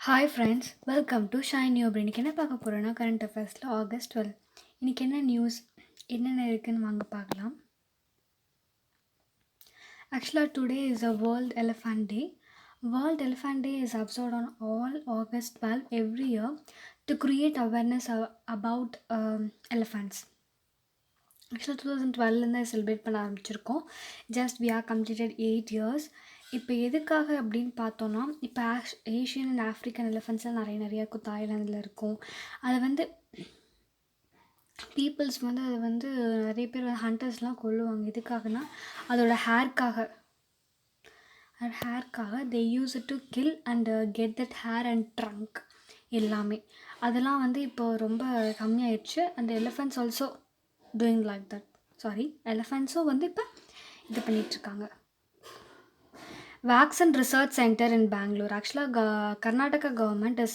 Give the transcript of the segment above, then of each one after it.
Hi friends, welcome to shine new. இன்றைக்கி என்ன பார்க்க போகிறோன்னா கரண்ட் அஃபேர்ஸில் ஆகஸ்ட் 12. இன்றைக்கி என்ன நியூஸ், என்னென்ன இருக்குதுன்னு வாங்க பார்க்கலாம். ஆக்சுவலாக today is a world elephant day. World elephant day is observed on all August 12 every year to create awareness about elephants. ஆக்சுவலாக 2012 செலிப்ரேட் பண்ண ஆரம்பிச்சிருக்கோம். Just we are completed 8 years. இப்போ எதுக்காக அப்படின்னு பார்த்தோன்னா, இப்போ ஏஷியன் அண்ட் ஆஃப்ரிக்கன் எலிஃபெண்ட்ஸ்லாம் நிறையா இருக்கும். தாய்லாந்தில் இருக்கும். அதை வந்து பீப்புள்ஸ் வந்து அதை வந்து நிறைய பேர் வந்து ஹண்டர்ஸ்லாம் கொல்லுவாங்க. எதுக்காகனா அதோட ஹேர்க்காக they use it to kill and get that hair and trunk எல்லாமே. அதெல்லாம் வந்து இப்போ ரொம்ப கம்மியாயிடுச்சு. அந்த elephants also doing like that. எலிஃபெண்ட்ஸும் வந்து இப்போ இது பண்ணிகிட்ருக்காங்க. Vaccine Research Center in Bangalore. Actually, Karnataka government is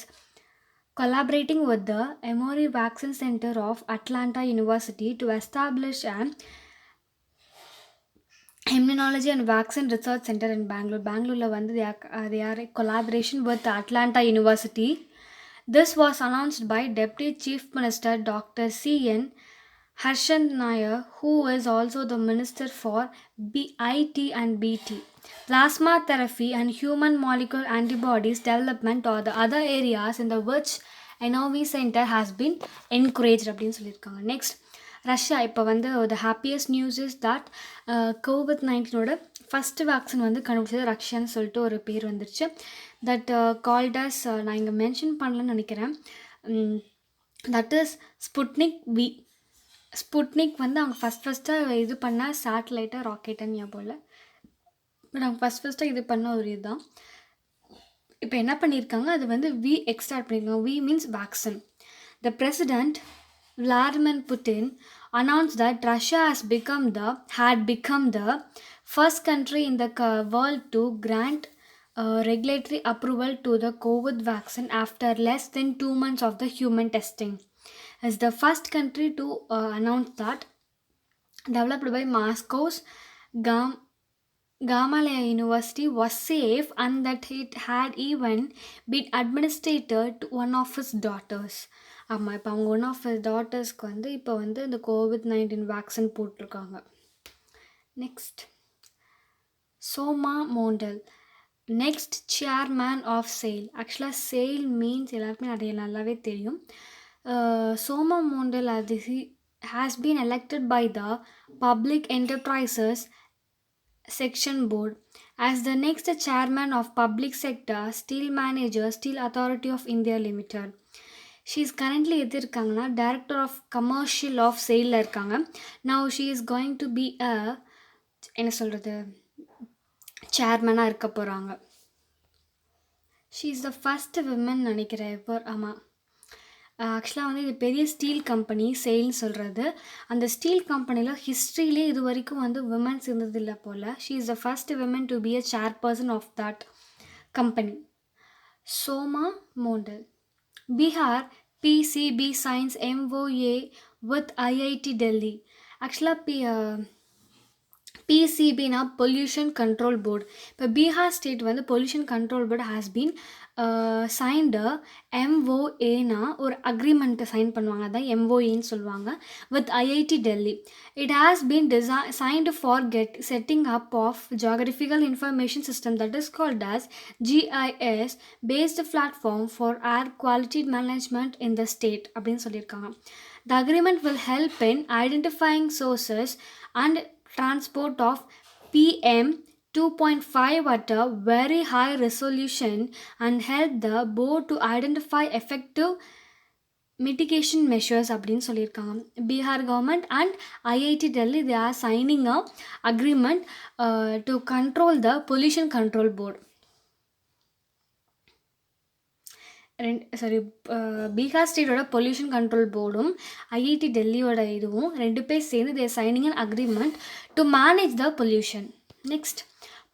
collaborating with the Emory Vaccine Center of Atlanta University to establish an Immunology and Vaccine Research Center in Bangalore. Bangalore வந்து they are a collaboration with Atlanta University. This was announced by Deputy Chief Minister Dr. C.N. Harshant Nair, who is also the Minister for IT and BT. Plasma therapy and human molecular antibodies development are the other areas in the which NOV Center has been encouraged அப்படின்னு சொல்லியிருக்காங்க. Next, Russia இப்போ வந்து the happiest news is that COVID-19 first vaccine வந்து கண்டுபிடிச்சது ரஷ்யான்னு சொல்லிட்டு ஒரு பேர் வந்துருச்சு. தட் கால்ட் அஸ், நான் இங்கே மென்ஷன் பண்ணலன்னு நினைக்கிறேன், that is Sputnik V. Sputnik வந்து அவங்க ஃபஸ்ட்டாக இது பண்ண சேட்டலைட்டை ராக்கெட்டுன்னு ஞாபகம் இல்லை, பட் அவங்க ஃபஸ்ட்டாக இது பண்ண ஒரு இதுதான். இப்போ என்ன பண்ணியிருக்காங்க, அது வந்து வி எக்ஸ்ட்ராக்ட் பண்ணியிருக்காங்க. V means vaccine. The president Vladimir Putin announced that Russia had become the first country in the world to grant regulatory approval to the COVID vaccine after less than 2 months of the human testing. As the first country to announce that, developed by Moscow's Gamaleya University, was safe and that it had even been administered to one of his daughters. ஆமாம், இப்போ அவங்க one of டாட்டர்ஸ்க்கு வந்து இப்போ வந்து இந்த COVID-19 vaccine போட்டிருக்காங்க. Next, Soma Mondal, next chairman of SAIL. ஆக்சுவலாக SAIL மீன்ஸ் எல்லாருக்குமே நிறைய நல்லாவே தெரியும். Soma Mondal has been elected by the Public Enterprises Section Board as the next chairman of Public Sector Steel Manager Steel Authority of India Limited. She is currently இருக்காங்கன்னா director of commercial of SAIL இருக்காங்க. Now she is going to be என்ன சொல்கிறது, சேர்மனாக இருக்க போகிறாங்க. She is the first women நினைக்கிறேன் இப்போ. ஆமாம், ஆக்சுவலாக வந்து இது பெரிய ஸ்டீல் கம்பெனி SAILன்னு சொல்கிறது. அந்த ஸ்டீல் கம்பெனியில் ஹிஸ்ட்ரியிலே இது வரைக்கும் வந்து விமன்ஸ் இருந்ததில்லை போல். She is the first woman to be a chairperson of that company. Soma Mondal. Bihar PCB signs MOA with IIT Delhi. ஆக்சுவலாக PCBனா பொல்யூஷன் கண்ட்ரோல் போர்டு. இப்போ பீகார் ஸ்டேட் வந்து pollution control board has been signed MOAனா ஒரு அக்ரிமெண்ட்டை சைன் பண்ணுவாங்க, அதான் MOAன்னு சொல்லுவாங்க, with IIT Delhi. It has been signed for setting up of geographical information system that is called as GIS based platform for air quality management in the state அப்படின்னு சொல்லியிருக்காங்க. The agreement will help in identifying sources and transport of PM 2.5 at a very high resolution and help the board to identify effective mitigation measures அப்படின்னு சொல்லியிருக்காங்க. Bihar government and IIT Delhi they are signing a agreement to control the pollution control board. Bihar ஸ்டேட்டோட pollution control போர்டும் IIT டெல்லியோட இதுவும் ரெண்டு பேர் சேர்ந்து they're signing an agreement to manage the pollution. Next,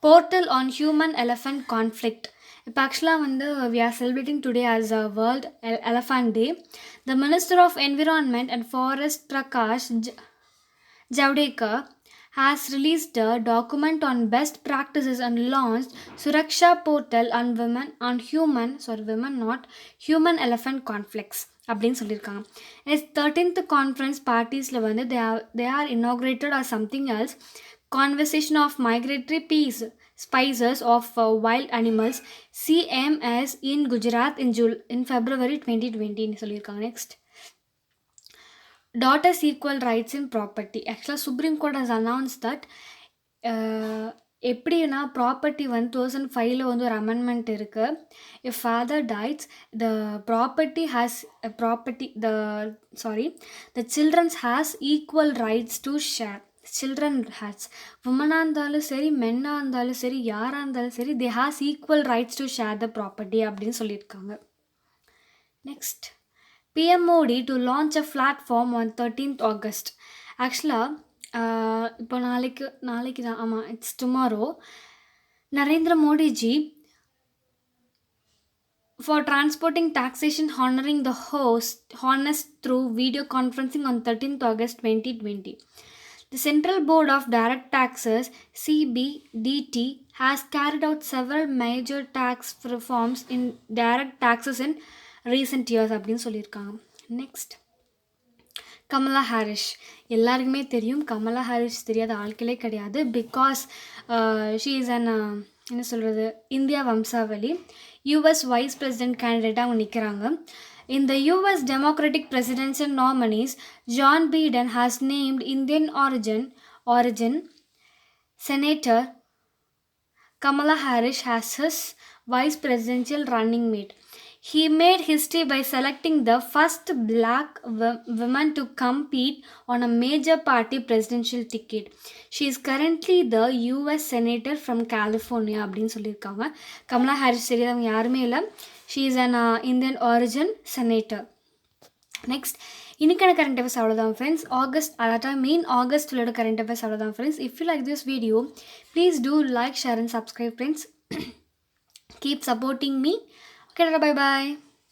portal on human elephant conflict. இப்போ ஆக்சுவலாக வந்து we are celebrating today as a world elephant day. The minister of environment and forest Prakash Javadekar has released a document on best practices and launched Suraksha portal on women not human elephant conflicts அப்படின்னு சொல்லியிருக்காங்க. Is 13th conference பார்ட்டிஸில் வந்து they are inaugurated or something else conversation of migratory peace spices of wild animals CMS in Gujarat in February 2020 சொல்லியிருக்காங்க. Next daughters equal rights in property. Actually Supreme Court has announced that எப்படின்னா property வந்து 2005 வந்து ஒரு amendment இருக்குது. If father dies the property has the childrens has equal rights to share. Children has உமனாக இருந்தாலும் சரி மென்னாக இருந்தாலும் சரி யாராக இருந்தாலும் சரி they has equal rights to share the property அப்படின்னு சொல்லியிருக்காங்க. Next PM Modi to launch a platform on 13th August. ஆக்சுவலாக இப்போ நாளைக்கு தான் ஆமாம் it's tomorrow Narendra Modiji for transporting taxation honoring the honest through video conferencing on 13th August 2020. The Central Board of Direct Taxes CBDT has carried out several major tax reforms in direct taxes in recent years அப்படின்னு சொல்லியிருக்காங்க. Next Kamala Harris. எல்லாருக்குமே தெரியும் Kamala Harris தெரியாத ஆட்களே கிடையாது. Because she is an என்ன சொல்கிறது India வம்சாவளி. US vice president கேண்டிடேட்டாக அவங்க நிற்கிறாங்க. In the US Democratic presidential nominees, John Biden has named Indian origin Senator Kamala Harris as his vice presidential running mate. He made history by selecting the first black woman to compete on a major party presidential ticket. She is currently the US Senator from California அப்படின்னு சொல்லியிருக்காங்க. Kamala Harris தெரியாதவங்க யாருமே இல்லை. She is an Indian origin senator. Next இன்னைக்கான current affairs அவ்வளோதான் friends. August current affairs அவ்வளோதான் friends. If you like this video please do like share and subscribe friends. Keep supporting me. Okay, bye bye.